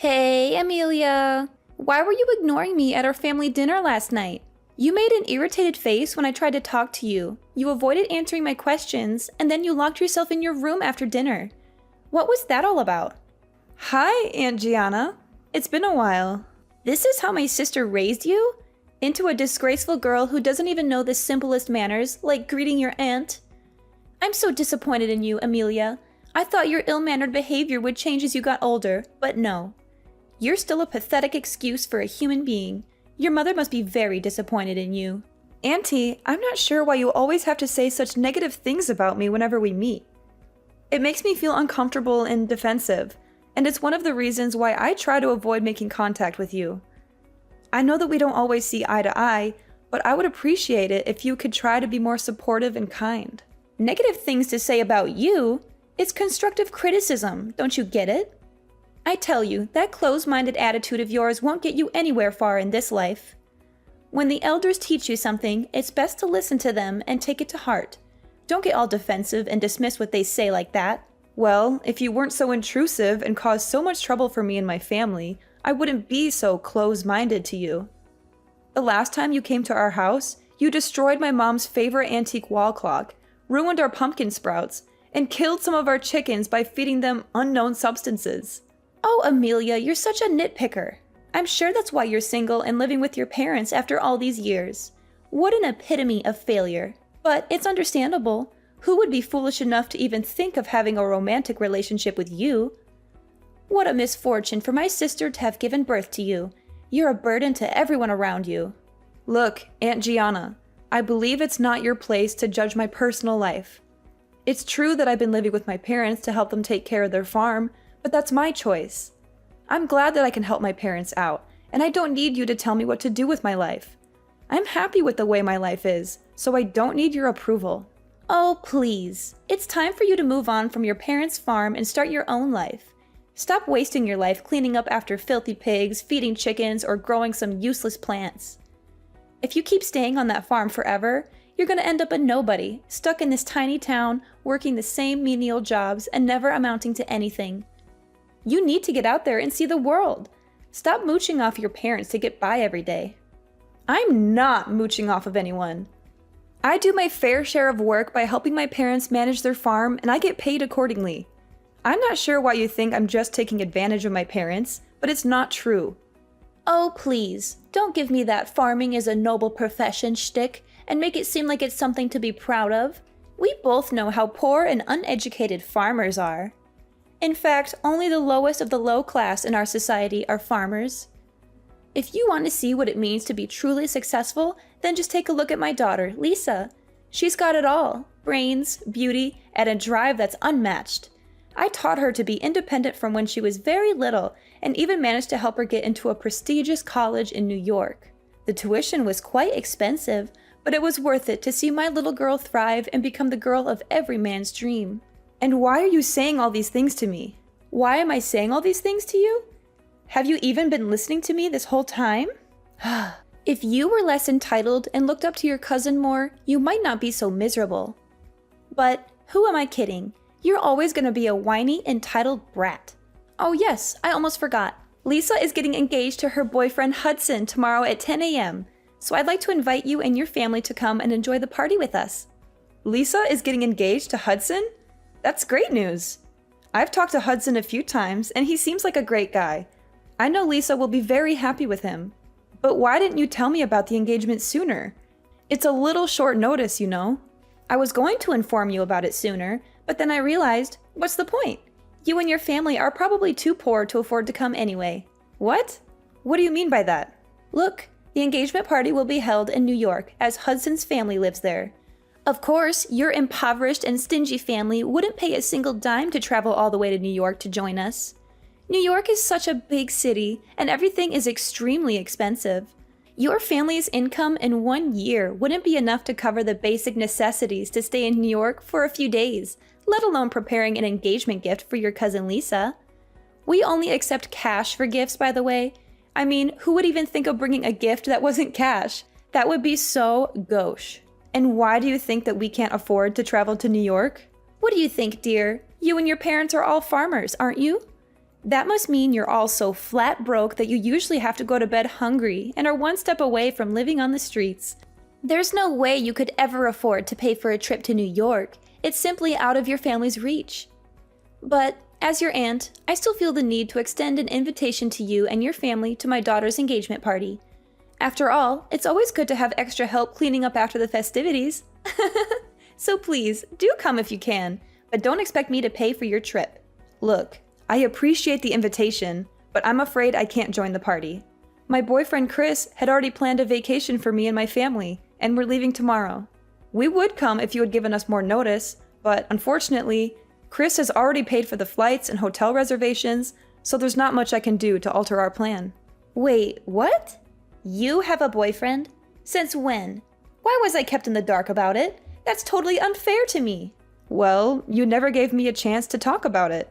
Hey, Amelia. Why were you ignoring me at our family dinner last night? You made an irritated face when I tried to talk to you. You avoided answering my questions, and then you locked yourself in your room after dinner. What was that all about? Hi, Aunt Gianna. It's been a while. This is how my sister raised you? Into a disgraceful girl who doesn't even know the simplest manners, like greeting your aunt? I'm so disappointed in you, Amelia. I thought your ill-mannered behavior would change as you got older, but no. You're still a pathetic excuse for a human being. Your mother must be very disappointed in you. Auntie, I'm not sure why you always have to say such negative things about me whenever we meet. It makes me feel uncomfortable and defensive, and it's one of the reasons why I try to avoid making contact with you. I know that we don't always see eye to eye, but I would appreciate it if you could try to be more supportive and kind. Negative things to say about you? It's constructive criticism, don't you get it? I tell you, that closed-minded attitude of yours won't get you anywhere far in this life. When the elders teach you something, it's best to listen to them and take it to heart. Don't get all defensive and dismiss what they say like that. Well, if you weren't so intrusive and caused so much trouble for me and my family, I wouldn't be so close-minded to you. The last time you came to our house, you destroyed my mom's favorite antique wall clock, ruined our pumpkin sprouts, and killed some of our chickens by feeding them unknown substances. Oh, Amelia, you're such a nitpicker. I'm sure that's why you're single and living with your parents after all these years. What an epitome of failure. But it's understandable. Who would be foolish enough to even think of having a romantic relationship with you? What a misfortune for my sister to have given birth to you. You're a burden to everyone around you. Look, Aunt Gianna, I believe it's not your place to judge my personal life. It's true that I've been living with my parents to help them take care of their farm, but that's my choice. I'm glad that I can help my parents out, and I don't need you to tell me what to do with my life. I'm happy with the way my life is, so I don't need your approval. Oh, please. It's time for you to move on from your parents' farm and start your own life. Stop wasting your life cleaning up after filthy pigs, feeding chickens, or growing some useless plants. If you keep staying on that farm forever, you're going to end up a nobody, stuck in this tiny town, working the same menial jobs and never amounting to anything. You need to get out there and see the world. Stop mooching off your parents to get by every day. I'm not mooching off of anyone. I do my fair share of work by helping my parents manage their farm, and I get paid accordingly. I'm not sure why you think I'm just taking advantage of my parents, but it's not true. Oh, please, don't give me that farming is a noble profession shtick and make it seem like it's something to be proud of. We both know how poor and uneducated farmers are. In fact, only the lowest of the low class in our society are farmers. If you want to see what it means to be truly successful, then just take a look at my daughter, Lisa. She's got it all: brains, beauty, and a drive that's unmatched. I taught her to be independent from when she was very little, and even managed to help her get into a prestigious college in New York. The tuition was quite expensive, but it was worth it to see my little girl thrive and become the girl of every man's dream. And why are you saying all these things to me? Why am I saying all these things to you? Have you even been listening to me this whole time? If you were less entitled and looked up to your cousin more, you might not be so miserable. But who am I kidding? You're always going to be a whiny, entitled brat. Oh yes, I almost forgot. Lisa is getting engaged to her boyfriend Hudson tomorrow at 10 a.m. So I'd like to invite you and your family to come and enjoy the party with us. Lisa is getting engaged to Hudson? That's great news. I've talked to Hudson a few times, and he seems like a great guy. I know Lisa will be very happy with him. But why didn't you tell me about the engagement sooner? It's a little short notice, you know. I was going to inform you about it sooner, but then I realized, what's the point? You and your family are probably too poor to afford to come anyway. What? What do you mean by that? Look, the engagement party will be held in New York, as Hudson's family lives there. Of course, your impoverished and stingy family wouldn't pay a single dime to travel all the way to New York to join us. New York is such a big city, and everything is extremely expensive. Your family's income in 1 year wouldn't be enough to cover the basic necessities to stay in New York for a few days, let alone preparing an engagement gift for your cousin Lisa. We only accept cash for gifts, by the way. I mean, who would even think of bringing a gift that wasn't cash? That would be so gauche. And why do you think that we can't afford to travel to New York? What do you think, dear? You and your parents are all farmers, aren't you? That must mean you're all so flat broke that you usually have to go to bed hungry and are one step away from living on the streets. There's no way you could ever afford to pay for a trip to New York. It's simply out of your family's reach. But as your aunt, I still feel the need to extend an invitation to you and your family to my daughter's engagement party. After all, it's always good to have extra help cleaning up after the festivities. So please, do come if you can, but don't expect me to pay for your trip. Look, I appreciate the invitation, but I'm afraid I can't join the party. My boyfriend Chris had already planned a vacation for me and my family, and we're leaving tomorrow. We would come if you had given us more notice, but unfortunately, Chris has already paid for the flights and hotel reservations, so there's not much I can do to alter our plan. Wait, what? You have a boyfriend? Since when? Why was I kept in the dark about it? That's totally unfair to me. Well, you never gave me a chance to talk about it.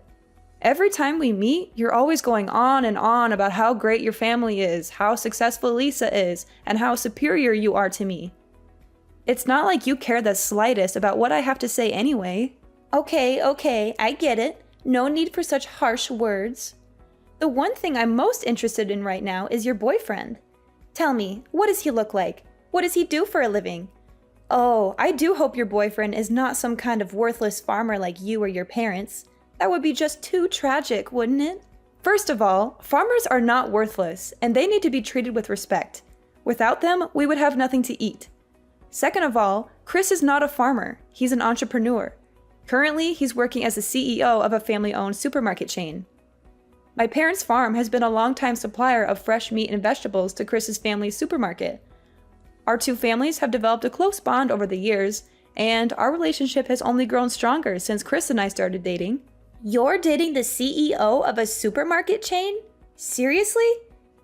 Every time we meet, you're always going on and on about how great your family is, how successful Lisa is, and how superior you are to me. It's not like you care the slightest about what I have to say anyway. Okay, I get it. No need for such harsh words. The one thing I'm most interested in right now is your boyfriend. Tell me, what does he look like? What does he do for a living? Oh, I do hope your boyfriend is not some kind of worthless farmer like you or your parents. That would be just too tragic, wouldn't it? First of all, farmers are not worthless, and they need to be treated with respect. Without them, we would have nothing to eat. Second of all, Chris is not a farmer. He's an entrepreneur. Currently, he's working as the CEO of a family-owned supermarket chain. My parents' farm has been a long-time supplier of fresh meat and vegetables to Chris's family's supermarket. Our two families have developed a close bond over the years, and our relationship has only grown stronger since Chris and I started dating. You're dating the CEO of a supermarket chain? Seriously?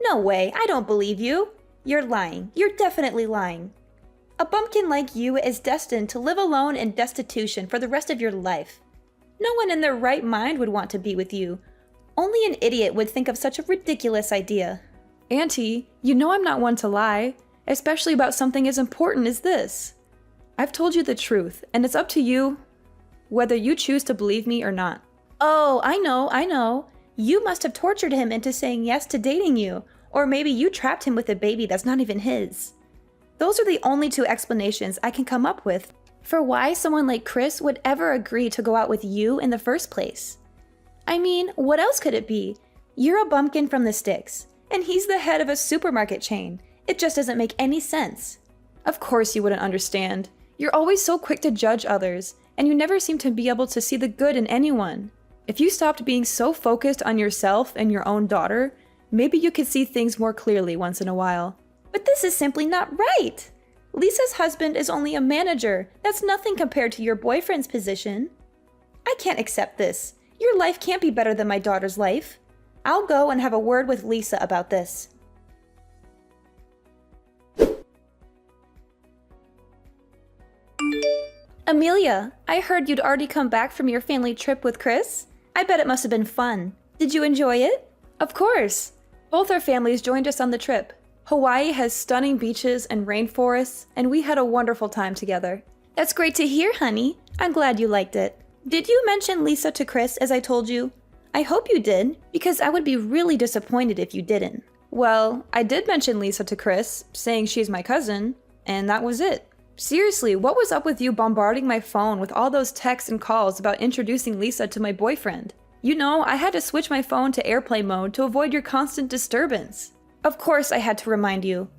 No way, I don't believe you. You're lying. You're definitely lying. A bumpkin like you is destined to live alone in destitution for the rest of your life. No one in their right mind would want to be with you. Only an idiot would think of such a ridiculous idea. Auntie, you know I'm not one to lie, especially about something as important as this. I've told you the truth, and it's up to you whether you choose to believe me or not. Oh, I know. You must have tortured him into saying yes to dating you, or maybe you trapped him with a baby that's not even his. Those are the only two explanations I can come up with for why someone like Chris would ever agree to go out with you in the first place. I mean, what else could it be? You're a bumpkin from the sticks, and he's the head of a supermarket chain. It just doesn't make any sense. Of course you wouldn't understand. You're always so quick to judge others, and you never seem to be able to see the good in anyone. If you stopped being so focused on yourself and your own daughter, maybe you could see things more clearly once in a while. But this is simply not right. Lisa's husband is only a manager. That's nothing compared to your boyfriend's position. I can't accept this. Your life can't be better than my daughter's life. I'll go and have a word with Lisa about this. Amelia, I heard you'd already come back from your family trip with Chris. I bet it must have been fun. Did you enjoy it? Of course. Both our families joined us on the trip. Hawaii has stunning beaches and rainforests, and we had a wonderful time together. That's great to hear, honey. I'm glad you liked it. Did you mention Lisa to Chris as I told you? I hope you did, because I would be really disappointed if you didn't. Well, I did mention Lisa to Chris, saying she's my cousin, and that was it. Seriously, what was up with you bombarding my phone with all those texts and calls about introducing Lisa to my boyfriend? You know, I had to switch my phone to airplane mode to avoid your constant disturbance. Of course I had to remind you.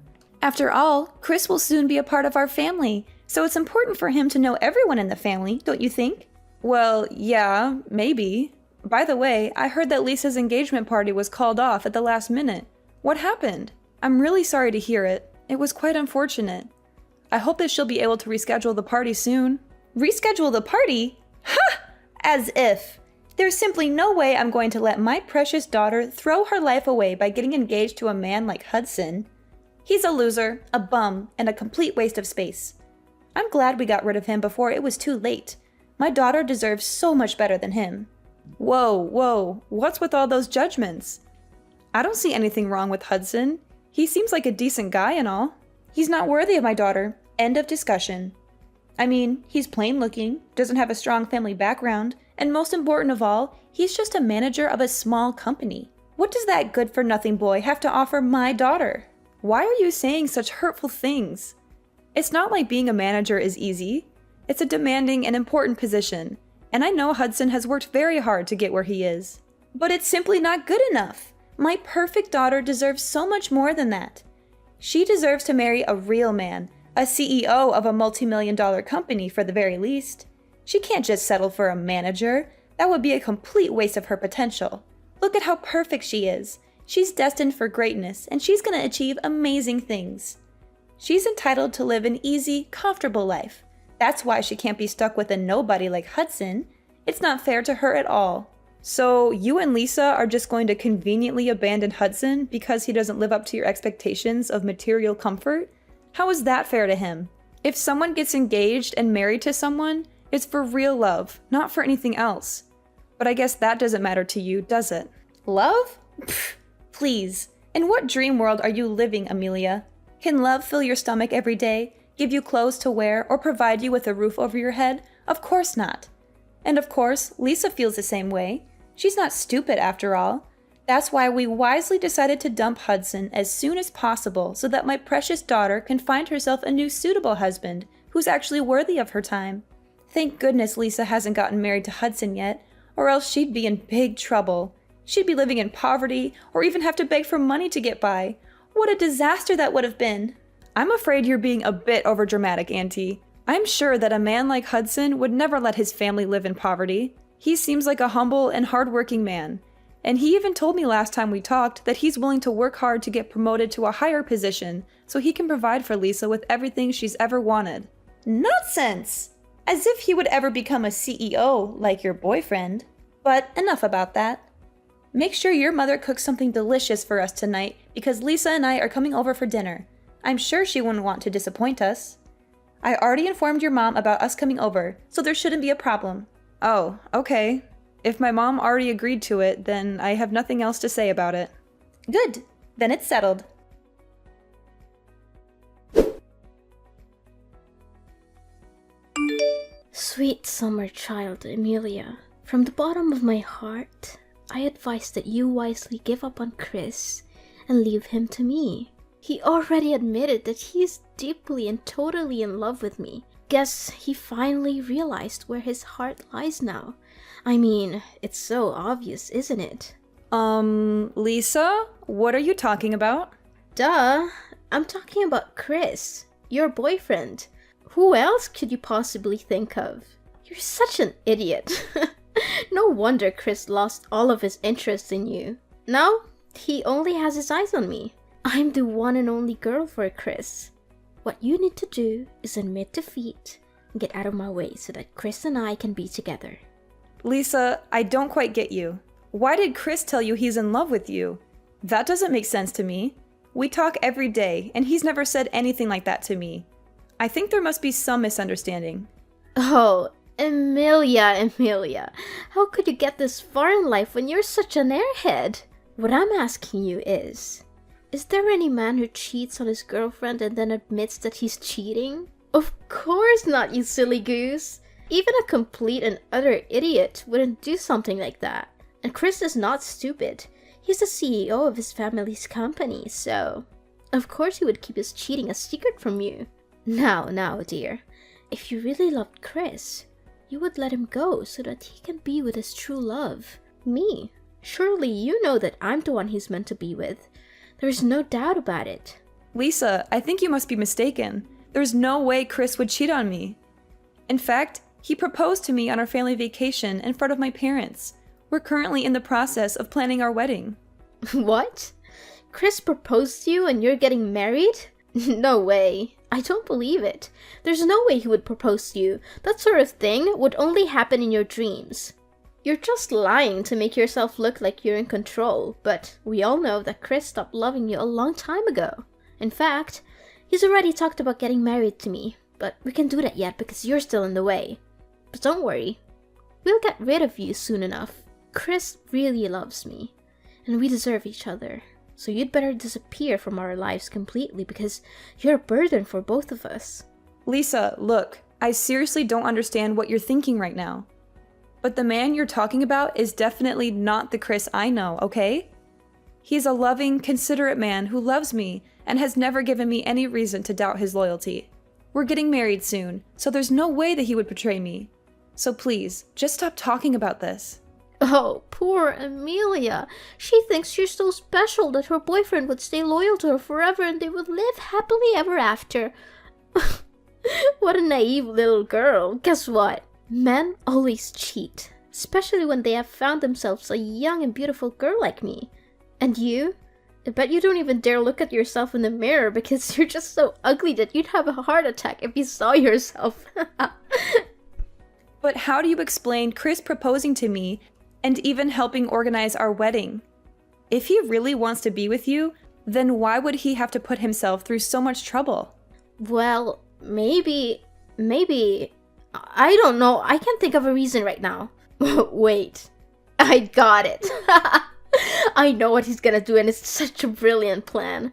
After all, Chris will soon be a part of our family, so it's important for him to know everyone in the family, don't you think? Well, yeah, maybe. By the way, I heard that Lisa's engagement party was called off at the last minute. What happened? I'm really sorry to hear it. It was quite unfortunate. I hope that she'll be able to reschedule the party soon. Reschedule the party? Ha! As if. There's simply no way I'm going to let my precious daughter throw her life away by getting engaged to a man like Hudson. He's a loser, a bum, and a complete waste of space. I'm glad we got rid of him before it was too late. My daughter deserves so much better than him. Whoa, what's with all those judgments? I don't see anything wrong with Hudson. He seems like a decent guy and all. He's not worthy of my daughter. End of discussion. I mean, he's plain looking, doesn't have a strong family background, and most important of all, He's just a manager of a small company. What does that good-for-nothing boy have to offer my daughter? Why are you saying such hurtful things? It's not like being a manager is easy. It's a demanding and important position, and I know Hudson has worked very hard to get where he is. But it's simply not good enough. My perfect daughter deserves so much more than that. She deserves to marry a real man, a CEO of a multi-million-dollar company for the very least. She can't just settle for a manager. That would be a complete waste of her potential. Look at how perfect she is. She's destined for greatness, and she's going to achieve amazing things. She's entitled to live an easy, comfortable life. That's why she can't be stuck with a nobody like Hudson. It's not fair to her at all. So you and Lisa are just going to conveniently abandon Hudson because he doesn't live up to your expectations of material comfort? How is that fair to him? If someone gets engaged and married to someone, it's for real love, not for anything else. But I guess that doesn't matter to you, does it? Love? Pfft, please. In what dream world are you living, Amelia? Can love fill your stomach every day, give you clothes to wear, or provide you with a roof over your head? Of course not. And of course, Lisa feels the same way. She's not stupid after all. That's why we wisely decided to dump Hudson as soon as possible so that my precious daughter can find herself a new suitable husband who's actually worthy of her time. Thank goodness Lisa hasn't gotten married to Hudson yet, or else she'd be in big trouble. She'd be living in poverty or even have to beg for money to get by. What a disaster that would have been. I'm afraid you're being a bit overdramatic, Auntie. I'm sure that a man like Hudson would never let his family live in poverty. He seems like a humble and hardworking man. And he even told me last time we talked that he's willing to work hard to get promoted to a higher position so he can provide for Lisa with everything she's ever wanted. Nonsense! As if he would ever become a CEO like your boyfriend. But enough about that. Make sure your mother cooks something delicious for us tonight because Lisa and I are coming over for dinner. I'm sure she wouldn't want to disappoint us. I already informed your mom about us coming over, so there shouldn't be a problem. Oh, okay. If my mom already agreed to it, then I have nothing else to say about it. Good. Then it's settled. Sweet summer child, Amelia. From the bottom of my heart, I advise that you wisely give up on Chris and leave him to me. He already admitted that he is deeply and totally in love with me. Guess he finally realized where his heart lies now. I mean, it's so obvious, isn't it? Lisa? What are you talking about? Duh! I'm talking about Chris, your boyfriend. Who else could you possibly think of? You're such an idiot. No wonder Chris lost all of his interest in you. Now, he only has his eyes on me. I'm the one and only girl for Chris. What you need to do is admit defeat and get out of my way so that Chris and I can be together. Lisa, I don't quite get you. Why did Chris tell you he's in love with you? That doesn't make sense to me. We talk every day, and he's never said anything like that to me. I think there must be some misunderstanding. Oh, Amelia. How could you get this far in life when you're such an airhead? What I'm asking you is there any man who cheats on his girlfriend and then admits that he's cheating? Of course not, you silly goose. Even a complete and utter idiot wouldn't do something like that. And Chris is not stupid. He's the CEO of his family's company, so of course he would keep his cheating a secret from you. Now, dear, if you really loved Chris, you would let him go so that he can be with his true love, me. Surely you know that I'm the one he's meant to be with. There's no doubt about it. Lisa, I think you must be mistaken. There's no way Chris would cheat on me. In fact, he proposed to me on our family vacation in front of my parents. We're currently in the process of planning our wedding. What? Chris proposed to you and you're getting married? No way. I don't believe it. There's no way he would propose to you. That sort of thing would only happen in your dreams. You're just lying to make yourself look like you're in control, but we all know that Chris stopped loving you a long time ago. In fact, he's already talked about getting married to me, but we can't do that yet because you're still in the way. But don't worry, we'll get rid of you soon enough. Chris really loves me, and we deserve each other. So you'd better disappear from our lives completely because you're a burden for both of us. Lisa, look, I seriously don't understand what you're thinking right now. But the man you're talking about is definitely not the Chris I know, okay? He's a loving, considerate man who loves me and has never given me any reason to doubt his loyalty. We're getting married soon, so there's no way that he would betray me. So please, just stop talking about this. Oh, poor Amelia. She thinks you're so special that her boyfriend would stay loyal to her forever and they would live happily ever after. What a naive little girl. Guess what? Men always cheat, especially when they have found themselves a young and beautiful girl like me. And you? I bet you don't even dare look at yourself in the mirror because you're just so ugly that you'd have a heart attack if you saw yourself. But how do you explain Chris proposing to me and even helping organize our wedding? If he really wants to be with you, then why would he have to put himself through so much trouble? Well, maybe, I don't know. I can't think of a reason right now. Wait, I got it. I know what he's gonna do, and it's such a brilliant plan.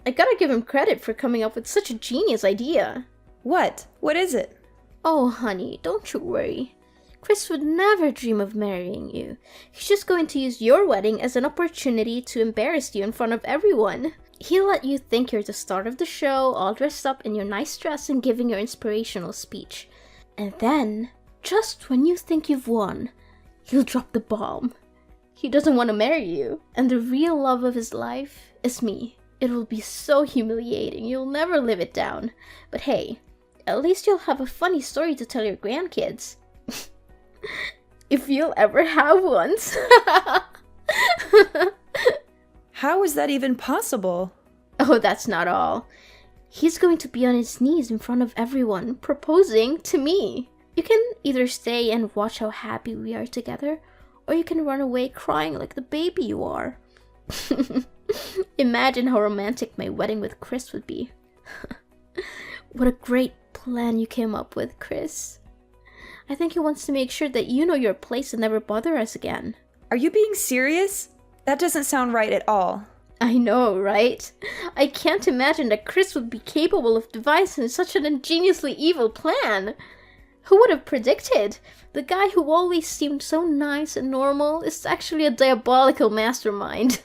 I gotta give him credit for coming up with such a genius idea. What? What is it? Oh, honey, don't you worry. Chris would never dream of marrying you. He's just going to use your wedding as an opportunity to embarrass you in front of everyone. He'll let you think you're the star of the show, all dressed up in your nice dress and giving your inspirational speech. And then, just when you think you've won, he'll drop the bomb. He doesn't want to marry you, and the real love of his life is me. It will be so humiliating, you'll never live it down. But hey, at least you'll have a funny story to tell your grandkids. If you'll ever have one. How is that even possible? Oh, that's not all. He's going to be on his knees in front of everyone, proposing to me. You can either stay and watch how happy we are together, or you can run away crying like the baby you are. Imagine how romantic my wedding with Chris would be. What a great plan you came up with, Chris. I think he wants to make sure that you know your place and never bother us again. Are you being serious? That doesn't sound right at all. I know, right? I can't imagine that Chris would be capable of devising such an ingeniously evil plan. Who would have predicted? The guy who always seemed so nice and normal is actually a diabolical mastermind.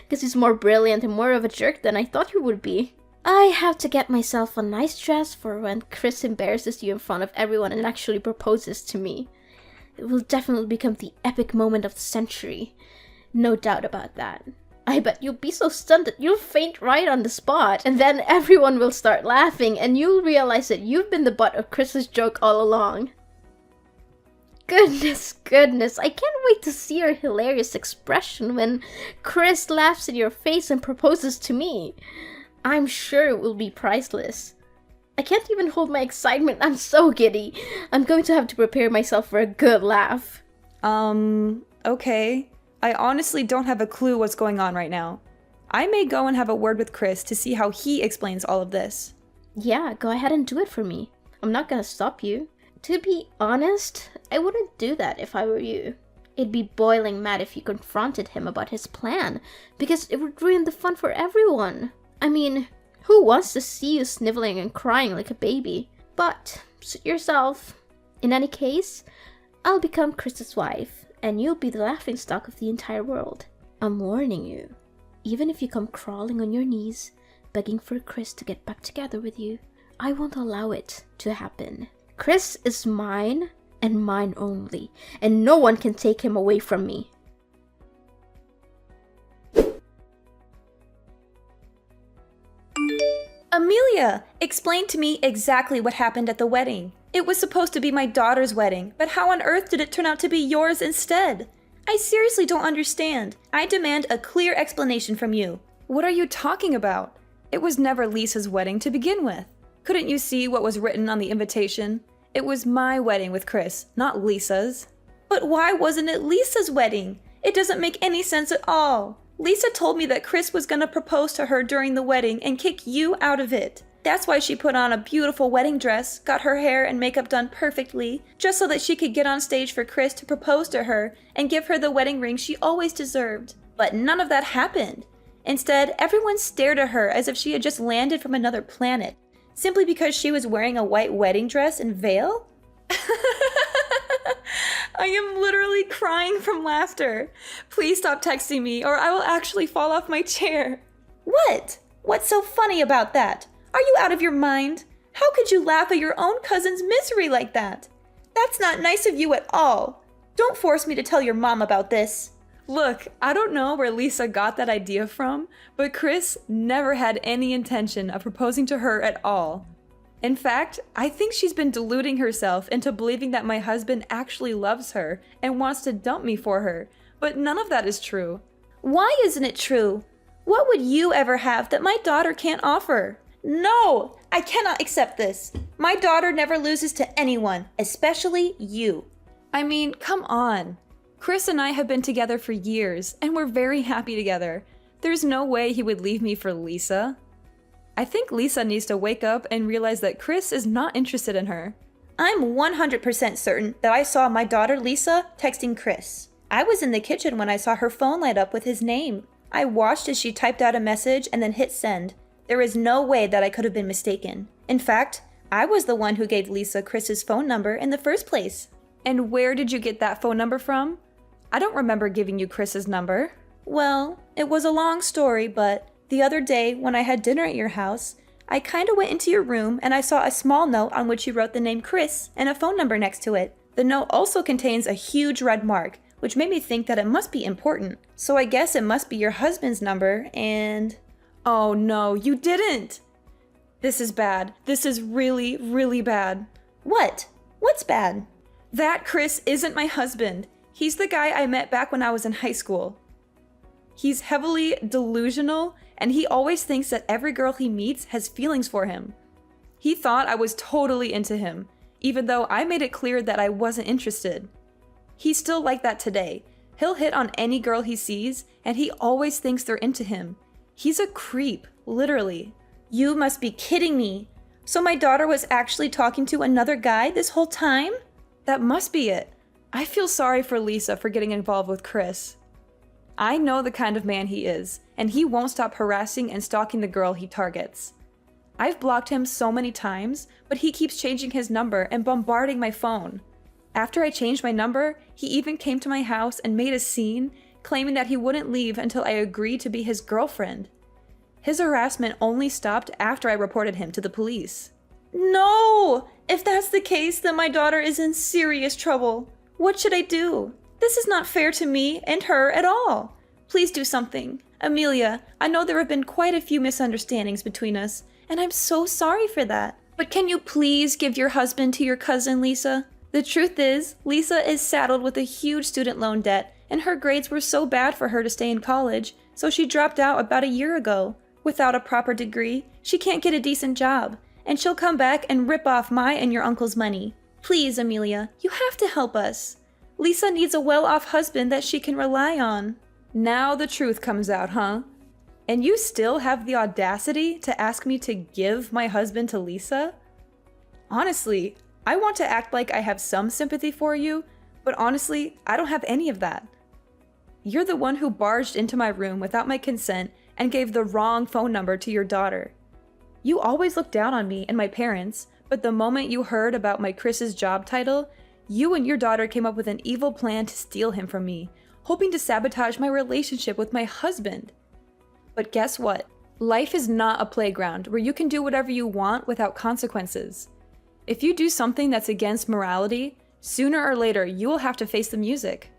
Because he's more brilliant and more of a jerk than I thought he would be. I have to get myself a nice dress for when Chris embarrasses you in front of everyone and actually proposes to me. It will definitely become the epic moment of the century. No doubt about that. I bet you'll be so stunned that you'll faint right on the spot, and then everyone will start laughing, and you'll realize that you've been the butt of Chris's joke all along. Goodness, I can't wait to see your hilarious expression when Chris laughs in your face and proposes to me. I'm sure it will be priceless. I can't even hold my excitement, I'm so giddy. I'm going to have to prepare myself for a good laugh. Okay. I honestly don't have a clue what's going on right now. I may go and have a word with Chris to see how he explains all of this. Yeah, go ahead and do it for me. I'm not gonna stop you. To be honest, I wouldn't do that if I were you. I'd be boiling mad if you confronted him about his plan, because it would ruin the fun for everyone. I mean, who wants to see you sniveling and crying like a baby? But, suit yourself. In any case, I'll become Chris's wife, and you'll be the laughingstock of the entire world. I'm warning you. Even if you come crawling on your knees, begging for Chris to get back together with you, I won't allow it to happen. Chris is mine, and mine only, and no one can take him away from me. Amelia, explain to me exactly what happened at the wedding. It was supposed to be my daughter's wedding, but how on earth did it turn out to be yours instead? I seriously don't understand. I demand a clear explanation from you. What are you talking about? It was never Lisa's wedding to begin with. Couldn't you see what was written on the invitation? It was my wedding with Chris, not Lisa's. But why wasn't it Lisa's wedding? It doesn't make any sense at all. Lisa told me that Chris was gonna propose to her during the wedding and kick you out of it. That's why she put on a beautiful wedding dress, got her hair and makeup done perfectly, just so that she could get on stage for Chris to propose to her and give her the wedding ring she always deserved. But none of that happened. Instead, everyone stared at her as if she had just landed from another planet, simply because she was wearing a white wedding dress and veil? I am literally crying from laughter. Please stop texting me or I will actually fall off my chair. What? What's so funny about that? Are you out of your mind? How could you laugh at your own cousin's misery like that? That's not nice of you at all. Don't force me to tell your mom about this. Look, I don't know where Lisa got that idea from, but Chris never had any intention of proposing to her at all. In fact, I think she's been deluding herself into believing that my husband actually loves her and wants to dump me for her, but none of that is true. Why isn't it true? What would you ever have that my daughter can't offer? No, I cannot accept this. My daughter never loses to anyone, especially you. I mean, come on. Chris and I have been together for years, and we're very happy together. There's no way he would leave me for Lisa. I think Lisa needs to wake up and realize that Chris is not interested in her. I'm 100% certain that I saw my daughter Lisa texting Chris. I was in the kitchen when I saw her phone light up with his name. I watched as she typed out a message and then hit send. There is no way that I could have been mistaken. In fact, I was the one who gave Lisa Chris's phone number in the first place. And where did you get that phone number from? I don't remember giving you Chris's number. Well, it was a long story, but the other day when I had dinner at your house, I kinda went into your room and I saw a small note on which you wrote the name Chris and a phone number next to it. The note also contains a huge red mark, which made me think that it must be important. So I guess it must be your husband's number and... Oh no, you didn't! This is bad. This is really, really bad. What? What's bad? That Chris isn't my husband. He's the guy I met back when I was in high school. He's heavily delusional, and he always thinks that every girl he meets has feelings for him. He thought I was totally into him, even though I made it clear that I wasn't interested. He's still like that today. He'll hit on any girl he sees, and he always thinks they're into him. He's a creep, literally. You must be kidding me. So my daughter was actually talking to another guy this whole time? That must be it. I feel sorry for Lisa for getting involved with Chris. I know the kind of man he is, and he won't stop harassing and stalking the girl he targets. I've blocked him so many times, but he keeps changing his number and bombarding my phone. After I changed my number, he even came to my house and made a scene, claiming that he wouldn't leave until I agreed to be his girlfriend. His harassment only stopped after I reported him to the police. No! If that's the case, then my daughter is in serious trouble. What should I do? This is not fair to me and her at all. Please do something. Amelia, I know there have been quite a few misunderstandings between us, and I'm so sorry for that. But can you please give your husband to your cousin, Lisa? The truth is, Lisa is saddled with a huge student loan debt, and her grades were so bad for her to stay in college, so she dropped out about a year ago. Without a proper degree, she can't get a decent job, and she'll come back and rip off my and your uncle's money. Please, Amelia, you have to help us. Lisa needs a well-off husband that she can rely on. Now the truth comes out, huh? And you still have the audacity to ask me to give my husband to Lisa? Honestly, I want to act like I have some sympathy for you, but honestly, I don't have any of that. You're the one who barged into my room without my consent and gave the wrong phone number to your daughter. You always looked down on me and my parents, but the moment you heard about my Chris's job title, you and your daughter came up with an evil plan to steal him from me, hoping to sabotage my relationship with my husband. But guess what? Life is not a playground where you can do whatever you want without consequences. If you do something that's against morality, sooner or later you will have to face the music.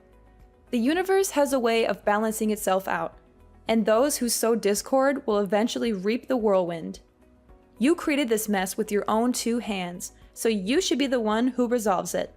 The universe has a way of balancing itself out, and those who sow discord will eventually reap the whirlwind. You created this mess with your own 2 hands, so you should be the one who resolves it.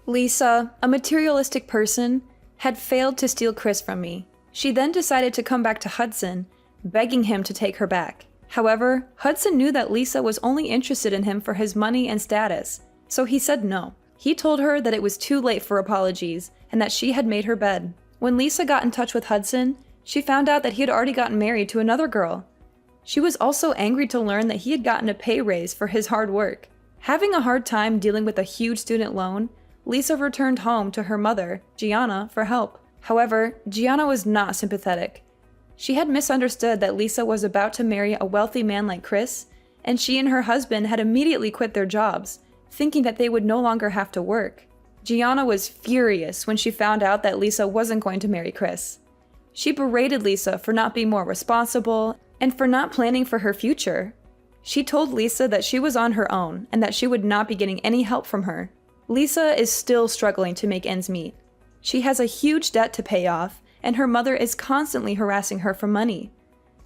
Lisa, a materialistic person, had failed to steal Chris from me. She then decided to come back to Hudson, begging him to take her back. However, Hudson knew that Lisa was only interested in him for his money and status, so he said no. He told her that it was too late for apologies and that she had made her bed. When Lisa got in touch with Hudson, she found out that he had already gotten married to another girl. She was also angry to learn that he had gotten a pay raise for his hard work. Having a hard time dealing with a huge student loan, Lisa returned home to her mother, Gianna, for help. However, Gianna was not sympathetic. She had misunderstood that Lisa was about to marry a wealthy man like Chris, and she and her husband had immediately quit their jobs, thinking that they would no longer have to work. Gianna was furious when she found out that Lisa wasn't going to marry Chris. She berated Lisa for not being more responsible and for not planning for her future. She told Lisa that she was on her own and that she would not be getting any help from her. Lisa is still struggling to make ends meet. She has a huge debt to pay off, and her mother is constantly harassing her for money.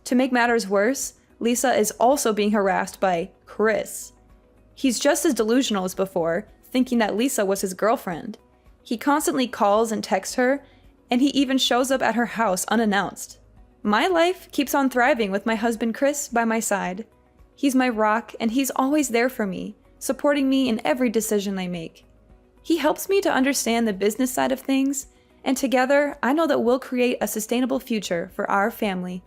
To make matters worse, Lisa is also being harassed by Chris. He's just as delusional as before, thinking that Lisa was his girlfriend. He constantly calls and texts her, and he even shows up at her house unannounced. My life keeps on thriving with my husband Chris by my side. He's my rock, and he's always there for me, supporting me in every decision I make. He helps me to understand the business side of things, and together I know that we'll create a sustainable future for our family.